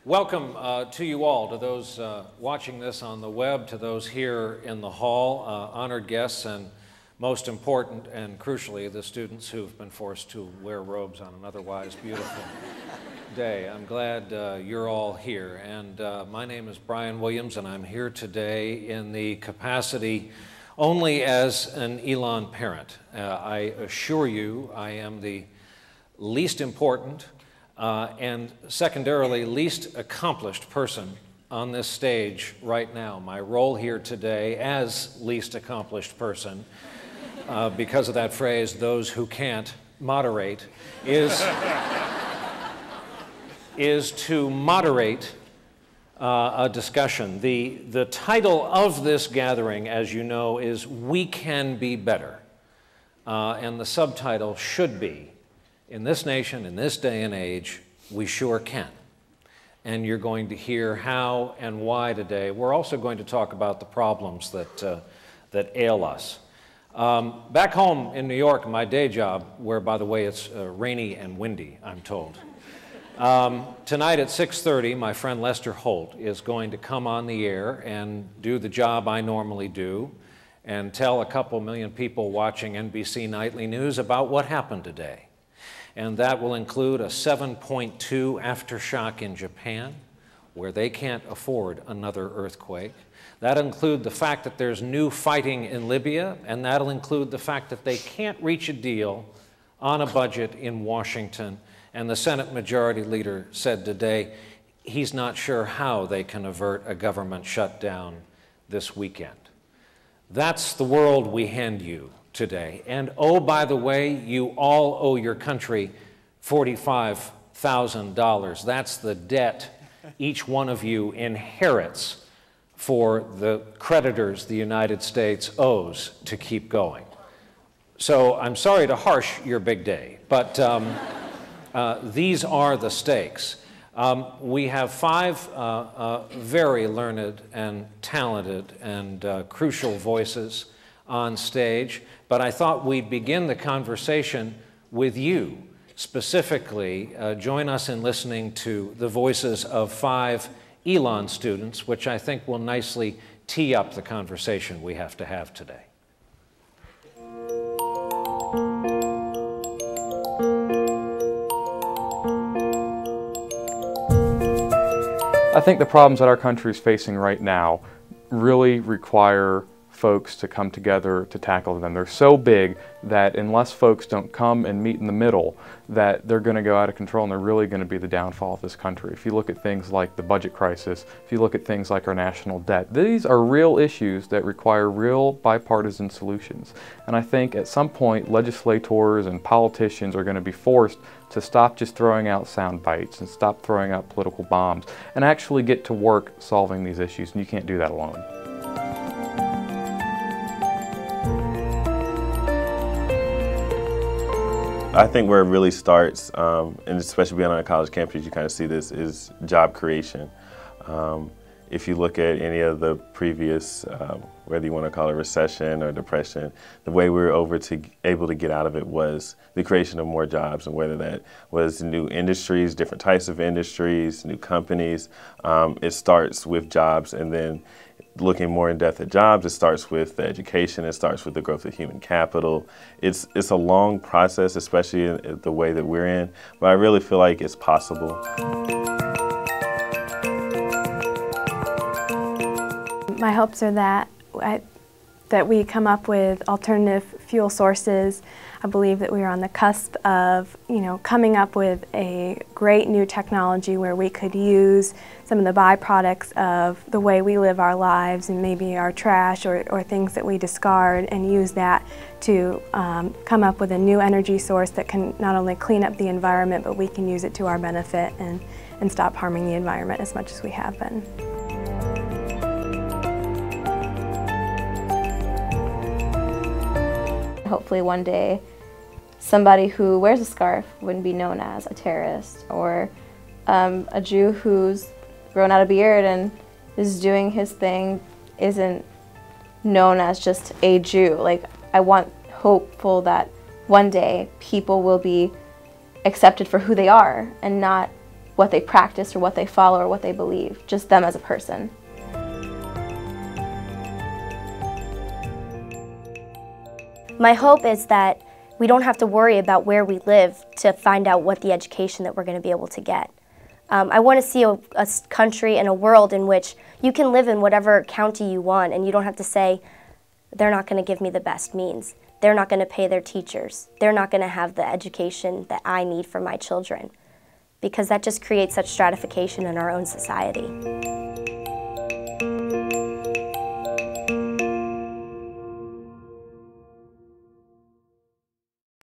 Welcome to you all, to those watching this on the web, to those here in the hall, honored guests, and most important and crucially, the students who've been forced to wear robes on an otherwise beautiful day. I'm glad you're all here. And my name is Brian Williams, and I'm here today in the capacity only as an Elon parent. I assure you I am the least important and secondarily least accomplished person on this stage right now. My role here today as least accomplished person, because of that phrase, those who can't moderate, is to moderate a discussion. The title of this gathering, as you know, is We Can Be Better, and the subtitle should be, in this nation, in this day and age, we sure can. And you're going to hear how and why today. We're also going to talk about the problems that ail us. Back home in New York, my day job, where, by the way, it's rainy and windy, I'm told. Tonight at 6:30, my friend Lester Holt is going to come on the air and do the job I normally do and tell a couple million people watching NBC Nightly News about what happened today. And that will include a 7.2 aftershock in Japan, where they can't afford another earthquake. That'll include the fact that there's new fighting in Libya, and that'll include the fact that they can't reach a deal on a budget in Washington. And the Senate Majority Leader said today he's not sure how they can avert a government shutdown this weekend. That's the world we hand you today. And oh, by the way, you all owe your country $45,000. That's the debt each one of you inherits for the creditors the United States owes to keep going. So I'm sorry to harsh your big day, but these are the stakes. We have five very learned and talented and crucial voices on stage, but I thought we'd begin the conversation with you. Specifically, join us in listening to the voices of five Elon students, which I think will nicely tee up the conversation we have to have today. I think the problems that our country is facing right now really require folks to come together to tackle them. They're so big that unless folks don't come and meet in the middle, that they're going to go out of control and they're really going to be the downfall of this country. If you look at things like the budget crisis, if you look at things like our national debt, these are real issues that require real bipartisan solutions. And I think at some point legislators and politicians are going to be forced to stop just throwing out sound bites and stop throwing out political bombs and actually get to work solving these issues. And you can't do that alone. I think where it really starts, and especially being on a college campus, you kind of see this, is job creation. If you look at any of the previous, whether you want to call it recession or depression, the way we were able to get out of it was the creation of more jobs, and whether that was new industries, different types of industries, new companies. It starts with jobs, and then looking more in depth at jobs, it starts with the education, it starts with the growth of human capital. It's a long process, especially in the way that we're in, but I really feel like it's possible. My hopes are that we come up with alternative fuel sources. I believe that we are on the cusp of, coming up with a great new technology where we could use some of the byproducts of the way we live our lives and maybe our trash or things that we discard, and use that to come up with a new energy source that can not only clean up the environment, but we can use it to our benefit and stop harming the environment as much as we have been. Hopefully one day somebody who wears a scarf wouldn't be known as a terrorist, or a Jew who's grown out a beard and is doing his thing isn't known as just a Jew. Like, I want hopeful that one day people will be accepted for who they are and not what they practice or what they follow or what they believe, just them as a person. My hope is that we don't have to worry about where we live to find out what the education that we're going to be able to get. I want to see a country and a world in which you can live in whatever county you want and you don't have to say, they're not going to give me the best means. They're not going to pay their teachers. They're not going to have the education that I need for my children. Because that just creates such stratification in our own society.